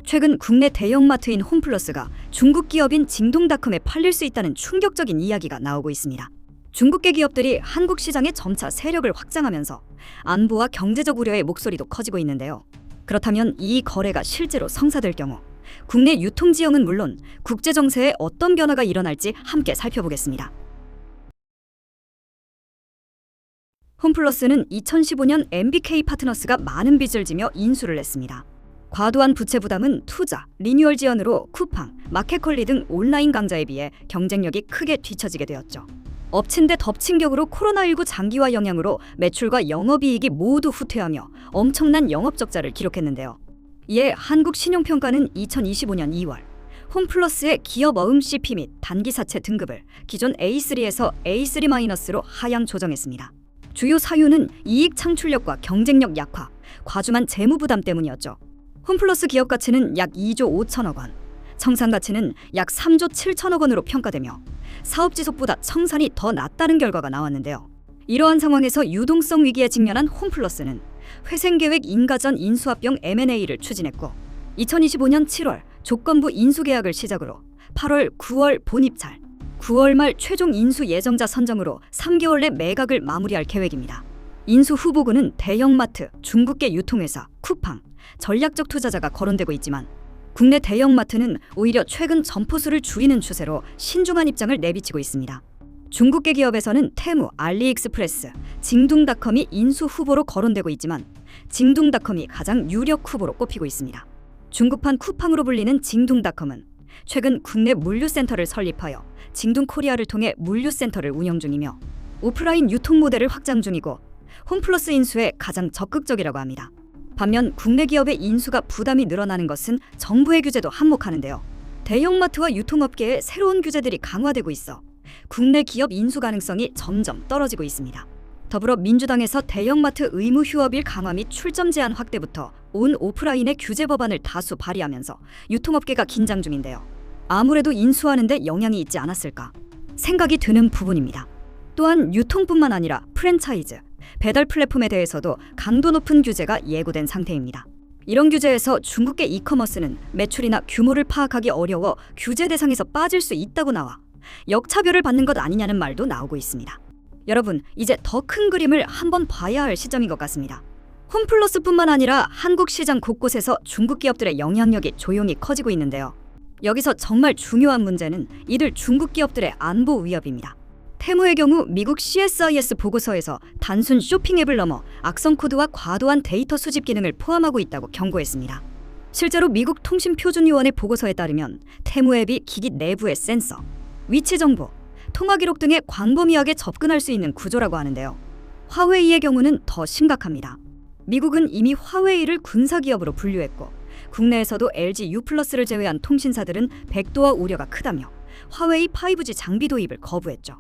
최근 국내 대형마트인 홈플러스가 중국 기업인 징동닷컴에 팔릴 수 있다는 충격적인 이야기가 나오고 있습니다. 중국계 기업들이 한국 시장에 점차 세력을 확장하면서 안보와 경제적 우려의 목소리도 커지고 있는데요. 그렇다면 이 거래가 실제로 성사될 경우 국내 유통지형은 물론 국제 정세에 어떤 변화가 일어날지 함께 살펴보겠습니다. 홈플러스는 2015년 MBK 파트너스가 많은 빚을 지며 인수를 했습니다. 과도한 부채 부담은 투자, 리뉴얼 지연으로 쿠팡, 마켓컬리 등 온라인 강자에 비해 경쟁력이 크게 뒤처지게 되었죠. 엎친 데 덮친 격으로 코로나19 장기화 영향으로 매출과 영업이익이 모두 후퇴하며 엄청난 영업적자를 기록했는데요. 이에 한국신용평가는 2025년 2월 홈플러스의 기업 어음 CP 및 단기사채 등급을 기존 A3에서 A3-로 하향 조정했습니다. 주요 사유는 이익 창출력과 경쟁력 약화, 과중한 재무 부담 때문이었죠. 홈플러스 기업 가치는 약 2조 5천억 원, 청산 가치는 약 3조 7천억 원으로 평가되며 사업 지속보다 청산이 더 낮다는 결과가 나왔는데요. 이러한 상황에서 유동성 위기에 직면한 홈플러스는 회생계획 인가전 인수합병 M&A를 추진했고 2025년 7월 조건부 인수계약을 시작으로 8월, 9월 본입찰, 9월 말 최종 인수 예정자 선정으로 3개월 내 매각을 마무리할 계획입니다. 인수 후보군은 대형마트, 중국계 유통회사, 쿠팡, 전략적 투자자가 거론되고 있지만 국내 대형마트는 오히려 최근 점포수를 줄이는 추세로 신중한 입장을 내비치고 있습니다. 중국계 기업에서는 테무, 알리익스프레스, 징둥닷컴이 인수 후보로 거론되고 있지만 징둥닷컴이 가장 유력 후보로 꼽히고 있습니다. 중국판 쿠팡으로 불리는 징둥닷컴은 최근 국내 물류센터를 설립하여 징둥코리아를 통해 물류센터를 운영 중이며 오프라인 유통 모델을 확장 중이고 홈플러스 인수에 가장 적극적이라고 합니다. 반면 국내 기업의 인수가 부담이 늘어나는 것은 정부의 규제도 한몫하는데요. 대형마트와 유통업계의 새로운 규제들이 강화되고 있어 국내 기업 인수 가능성이 점점 떨어지고 있습니다. 더불어 민주당에서 대형마트 의무 휴업일 강화 및 출점 제한 확대부터 온 오프라인의 규제 법안을 다수 발의하면서 유통업계가 긴장 중인데요. 아무래도 인수하는데 영향이 있지 않았을까 생각이 드는 부분입니다. 또한 유통뿐만 아니라 프랜차이즈, 배달 플랫폼에 대해서도 강도 높은 규제가 예고된 상태입니다. 이런 규제에서 중국계 이커머스는 매출이나 규모를 파악하기 어려워 규제 대상에서 빠질 수 있다고 나와 역차별을 받는 것 아니냐는 말도 나오고 있습니다. 여러분, 이제 더 큰 그림을 한번 봐야 할 시점인 것 같습니다. 홈플러스뿐만 아니라 한국 시장 곳곳에서 중국 기업들의 영향력이 조용히 커지고 있는데요. 여기서 정말 중요한 문제는 이들 중국 기업들의 안보 위협입니다. 테무의 경우 미국 CSIS 보고서에서 단순 쇼핑 앱을 넘어 악성 코드와 과도한 데이터 수집 기능을 포함하고 있다고 경고했습니다. 실제로 미국 통신표준위원회 보고서에 따르면 테무 앱이 기기 내부의 센서, 위치 정보, 통화 기록 등의 광범위하게 접근할 수 있는 구조라고 하는데요. 화웨이의 경우는 더 심각합니다. 미국은 이미 화웨이를 군사기업으로 분류했고 국내에서도 LG U+를 제외한 통신사들은 백도화 우려가 크다며 화웨이 5G 장비 도입을 거부했죠.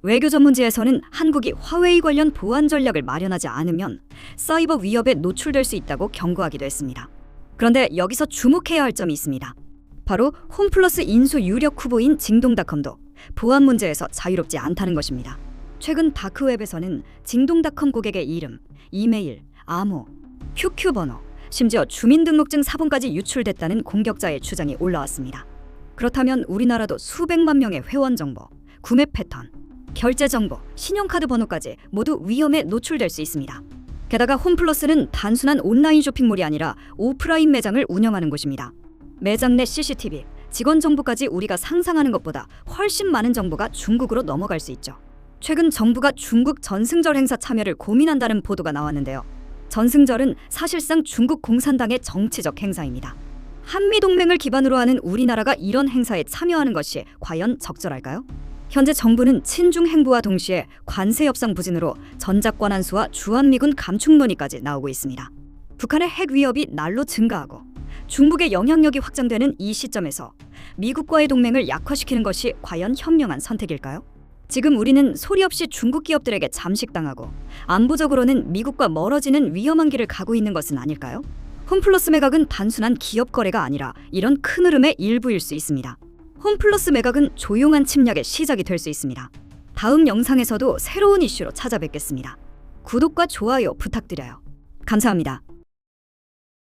외교 전문지에서는 한국이 화웨이 관련 보안 전략을 마련하지 않으면 사이버 위협에 노출될 수 있다고 경고하기도 했습니다. 그런데 여기서 주목해야 할 점이 있습니다. 바로 홈플러스 인수 유력 후보인 징동닷컴도 보안 문제에서 자유롭지 않다는 것입니다. 최근 다크웹에서는 징동닷컴 고객의 이름, 이메일, 암호, QQ 번호, 심지어 주민등록증 사본까지 유출됐다는 공격자의 주장이 올라왔습니다. 그렇다면 우리나라도 수백만 명의 회원 정보, 구매 패턴, 결제 정보, 신용카드 번호까지 모두 위험에 노출될 수 있습니다. 게다가 홈플러스는 단순한 온라인 쇼핑몰이 아니라 오프라인 매장을 운영하는 곳입니다. 매장 내 CCTV, 직원 정보까지 우리가 상상하는 것보다 훨씬 많은 정보가 중국으로 넘어갈 수 있죠. 최근 정부가 중국 전승절 행사 참여를 고민한다는 보도가 나왔는데요. 전승절은 사실상 중국 공산당의 정치적 행사입니다. 한미동맹을 기반으로 하는 우리나라가 이런 행사에 참여하는 것이 과연 적절할까요? 현재 정부는 친중 행보와 동시에 관세 협상 부진으로 전작권 환수와 주한미군 감축 논의까지 나오고 있습니다. 북한의 핵 위협이 날로 증가하고 중국의 영향력이 확장되는 이 시점에서 미국과의 동맹을 약화시키는 것이 과연 현명한 선택일까요? 지금 우리는 소리 없이 중국 기업들에게 잠식당하고 안보적으로는 미국과 멀어지는 위험한 길을 가고 있는 것은 아닐까요? 홈플러스 매각은 단순한 기업 거래가 아니라 이런 큰 흐름의 일부일 수 있습니다. 홈플러스 매각은 조용한 침략의 시작이 될 수 있습니다. 다음 영상에서도 새로운 이슈로 찾아뵙겠습니다. 구독과 좋아요 부탁드려요. 감사합니다.